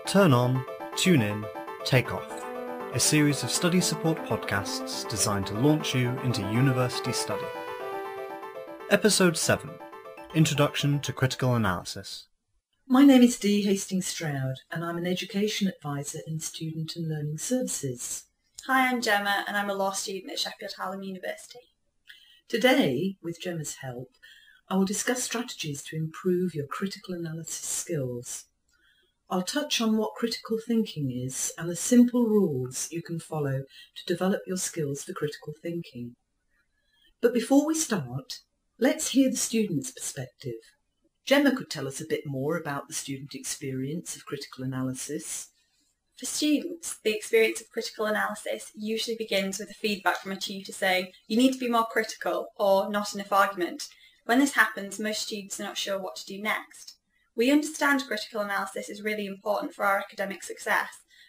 Turn on, tune in, take off. A series of study support podcasts designed to launch you into university study. Episode 7. Introduction to Critical Analysis. My name is Dee Hastings-Stroud and I'm an Education Advisor in Student and Learning Services. Hi, I'm Gemma and I'm a law student at Sheffield Hallam University. Today, with Gemma's help, I will discuss strategies to improve your critical analysis skills. I'll touch on what critical thinking is and the simple rules you can follow to develop your skills for critical thinking. But before we start, let's hear the student's perspective. Gemma could tell us a bit more about the student experience of critical analysis. For students, the experience of critical analysis usually begins with a feedback from a tutor saying, you need to be more critical or not enough argument. When this happens, most students are not sure what to do next. We understand critical analysis is really important for our academic success,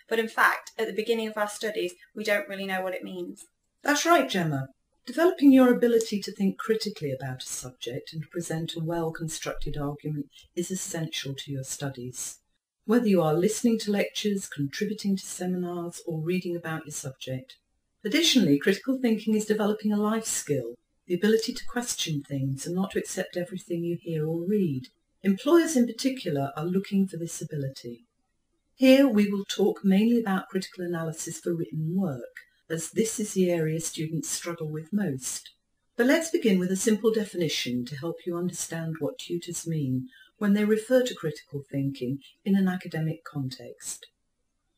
but in fact, at the beginning of our studies, we don't really know what it means. That's right, Gemma. Developing your ability to think critically about a subject and present a well-constructed argument is essential to your studies. Whether you are listening to lectures, contributing to seminars, or reading about your subject. Additionally, critical thinking is developing a life skill, the ability to question things and not to accept everything you hear or read. Employers in particular are looking for this ability. Here we will talk mainly about critical analysis for written work, as this is the area students struggle with most. But let's begin with a simple definition to help you understand what tutors mean when they refer to critical thinking in an academic context.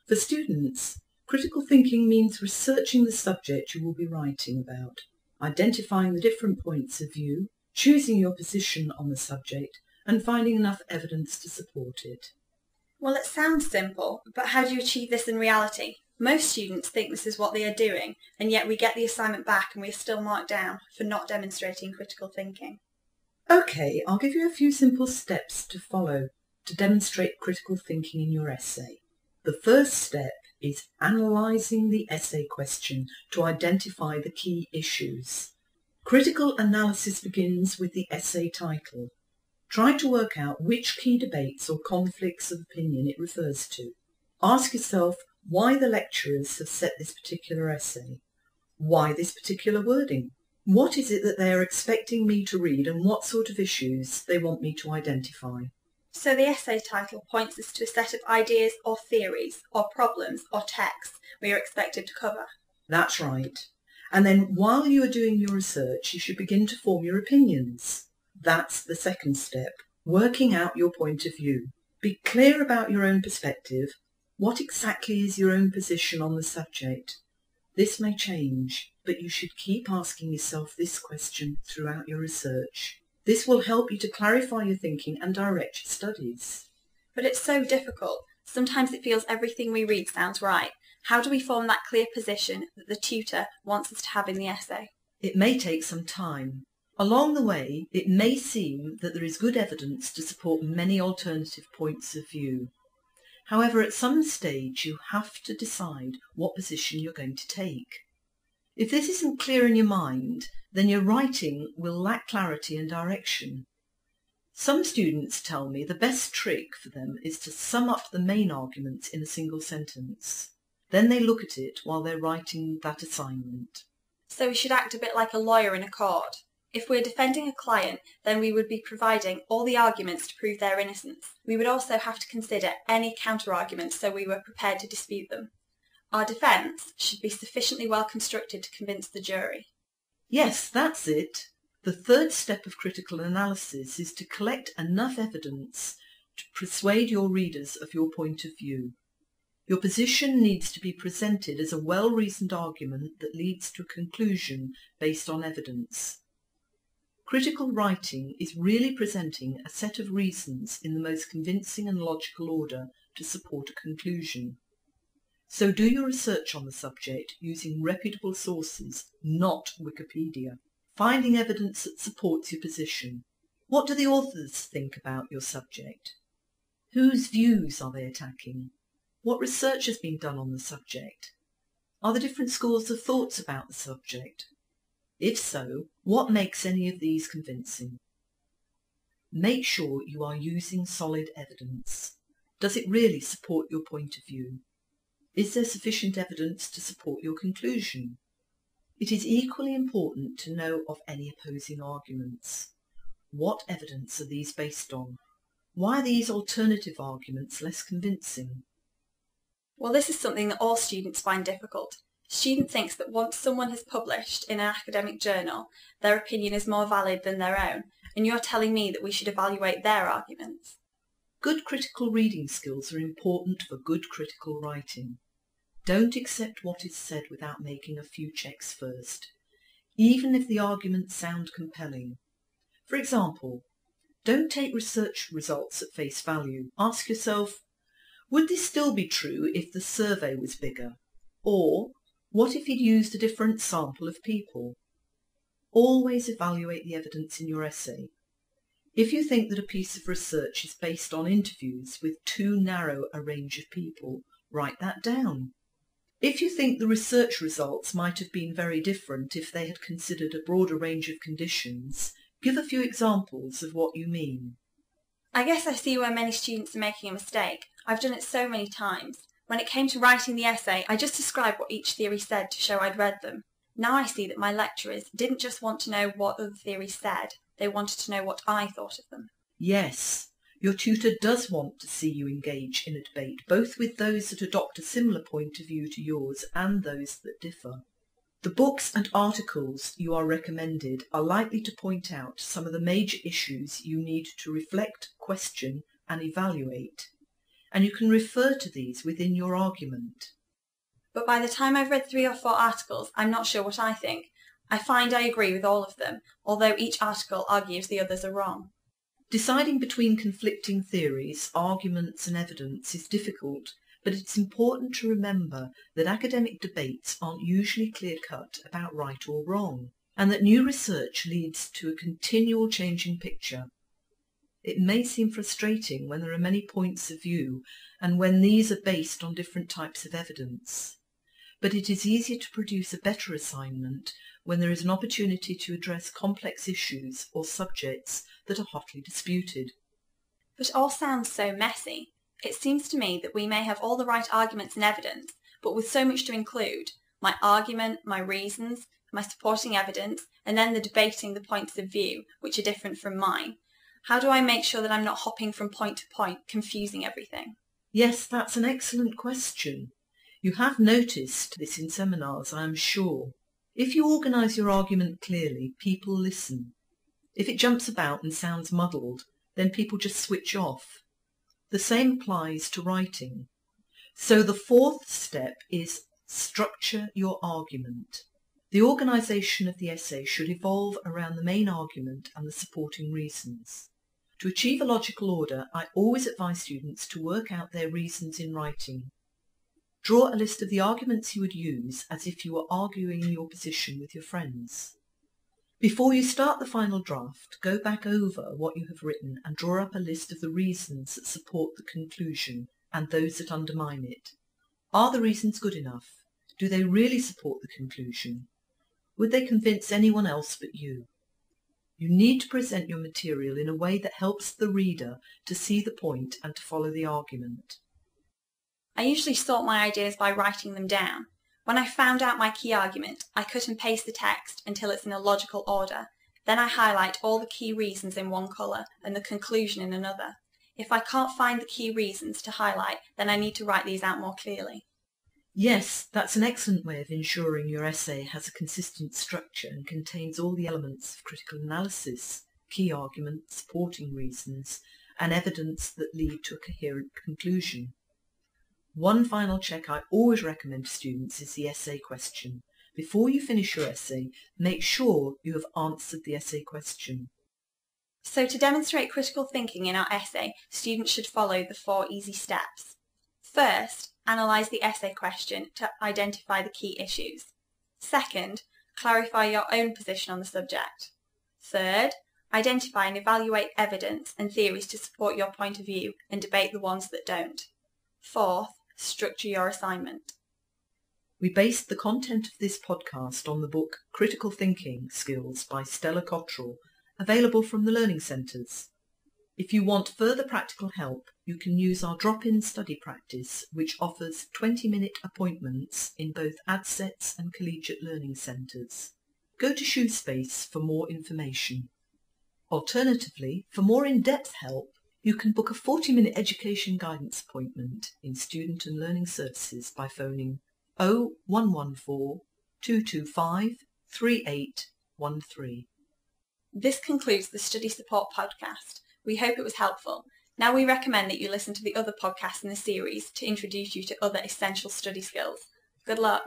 For students, critical thinking means researching the subject you will be writing about, identifying the different points of view, choosing your position on the subject, and finding enough evidence to support it. Well, it sounds simple, but how do you achieve this in reality? Most students think this is what they are doing, and yet we get the assignment back and we are still marked down for not demonstrating critical thinking. Okay, I'll give you a few simple steps to follow to demonstrate critical thinking in your essay. The first step is analysing the essay question to identify the key issues. Critical analysis begins with the essay title. Try to work out which key debates or conflicts of opinion it refers to. Ask yourself why the lecturers have set this particular essay. Why this particular wording? What is it that they are expecting me to read and what sort of issues they want me to identify? So the essay title points us to a set of ideas or theories or problems or texts we are expected to cover. That's right. And then while you are doing your research, you should begin to form your opinions. That's the second step, working out your point of view. Be clear about your own perspective. What exactly is your own position on the subject? This may change, but you should keep asking yourself this question throughout your research. This will help you to clarify your thinking and direct your studies. But it's so difficult. Sometimes it feels everything we read sounds right. How do we form that clear position that the tutor wants us to have in the essay? It may take some time. Along the way, it may seem that there is good evidence to support many alternative points of view. However, at some stage you have to decide what position you're going to take. If this isn't clear in your mind, then your writing will lack clarity and direction. Some students tell me the best trick for them is to sum up the main arguments in a single sentence. Then they look at it while they're writing that assignment. So we should act a bit like a lawyer in a court. If we're defending a client, then we would be providing all the arguments to prove their innocence. We would also have to consider any counter-arguments so we were prepared to dispute them. Our defence should be sufficiently well constructed to convince the jury. Yes, that's it. The third step of critical analysis is to collect enough evidence to persuade your readers of your point of view. Your position needs to be presented as a well-reasoned argument that leads to a conclusion based on evidence. Critical writing is really presenting a set of reasons in the most convincing and logical order to support a conclusion. So do your research on the subject using reputable sources, not Wikipedia. Finding evidence that supports your position. What do the authors think about your subject? Whose views are they attacking? What research has been done on the subject? Are there different schools of thoughts about the subject? If so, what makes any of these convincing? Make sure you are using solid evidence. Does it really support your point of view? Is there sufficient evidence to support your conclusion? It is equally important to know of any opposing arguments. What evidence are these based on? Why are these alternative arguments less convincing? Well, this is something that all students find difficult. A student thinks that once someone has published in an academic journal, their opinion is more valid than their own, and you're telling me that we should evaluate their arguments. Good critical reading skills are important for good critical writing. Don't accept what is said without making a few checks first, even if the arguments sound compelling. For example, don't take research results at face value. Ask yourself, would this still be true if the survey was bigger? Or, what if he'd used a different sample of people? Always evaluate the evidence in your essay. If you think that a piece of research is based on interviews with too narrow a range of people, write that down. If you think the research results might have been very different if they had considered a broader range of conditions, give a few examples of what you mean. I guess I see where many students are making a mistake. I've done it so many times. When it came to writing the essay, I just described what each theory said to show I'd read them. Now I see that my lecturers didn't just want to know what other theories said, they wanted to know what I thought of them. Yes, your tutor does want to see you engage in a debate, both with those that adopt a similar point of view to yours and those that differ. The books and articles you are recommended are likely to point out some of the major issues you need to reflect, question and evaluate, and you can refer to these within your argument. But by the time I've read 3 or 4 articles, I'm not sure what I think. I find I agree with all of them, although each article argues the others are wrong. Deciding between conflicting theories, arguments and evidence is difficult, but it's important to remember that academic debates aren't usually clear-cut about right or wrong, and that new research leads to a continual changing picture. It may seem frustrating when there are many points of view and when these are based on different types of evidence, but it is easier to produce a better assignment when there is an opportunity to address complex issues or subjects that are hotly disputed. But it all sounds so messy. It seems to me that we may have all the right arguments and evidence, but with so much to include, my argument, my reasons, my supporting evidence, and then the debating the points of view, which are different from mine. How do I make sure that I'm not hopping from point to point, confusing everything? Yes, that's an excellent question. You have noticed this in seminars, I am sure. If you organise your argument clearly, people listen. If it jumps about and sounds muddled, then people just switch off. The same applies to writing. So the 4th step is structure your argument. The organisation of the essay should evolve around the main argument and the supporting reasons. To achieve a logical order, I always advise students to work out their reasons in writing. Draw a list of the arguments you would use as if you were arguing your position with your friends. Before you start the final draft, go back over what you have written and draw up a list of the reasons that support the conclusion and those that undermine it. Are the reasons good enough? Do they really support the conclusion? Would they convince anyone else but you? You need to present your material in a way that helps the reader to see the point and to follow the argument. I usually sort my ideas by writing them down. When I found out my key argument, I cut and paste the text until it's in a logical order. Then I highlight all the key reasons in one colour and the conclusion in another. If I can't find the key reasons to highlight, then I need to write these out more clearly. Yes, that's an excellent way of ensuring your essay has a consistent structure and contains all the elements of critical analysis, key arguments, supporting reasons, and evidence that lead to a coherent conclusion. One final check I always recommend to students is the essay question. Before you finish your essay, make sure you have answered the essay question. So to demonstrate critical thinking in our essay, students should follow the 4 easy steps. First, analyse the essay question to identify the key issues. Second, clarify your own position on the subject. Third, identify and evaluate evidence and theories to support your point of view and debate the ones that don't. Fourth, structure your assignment. We based the content of this podcast on the book Critical Thinking Skills by Stella Cottrell, available from the Learning Centres. If you want further practical help, you can use our drop-in study practice, which offers 20-minute appointments in both ADSETS and collegiate learning centres. Go to Shoespace for more information. Alternatively, for more in-depth help, you can book a 40-minute education guidance appointment in Student and Learning Services by phoning 0114 225 3813. This concludes the Study Support podcast. We hope it was helpful. Now we recommend that you listen to the other podcasts in the series to introduce you to other essential study skills. Good luck!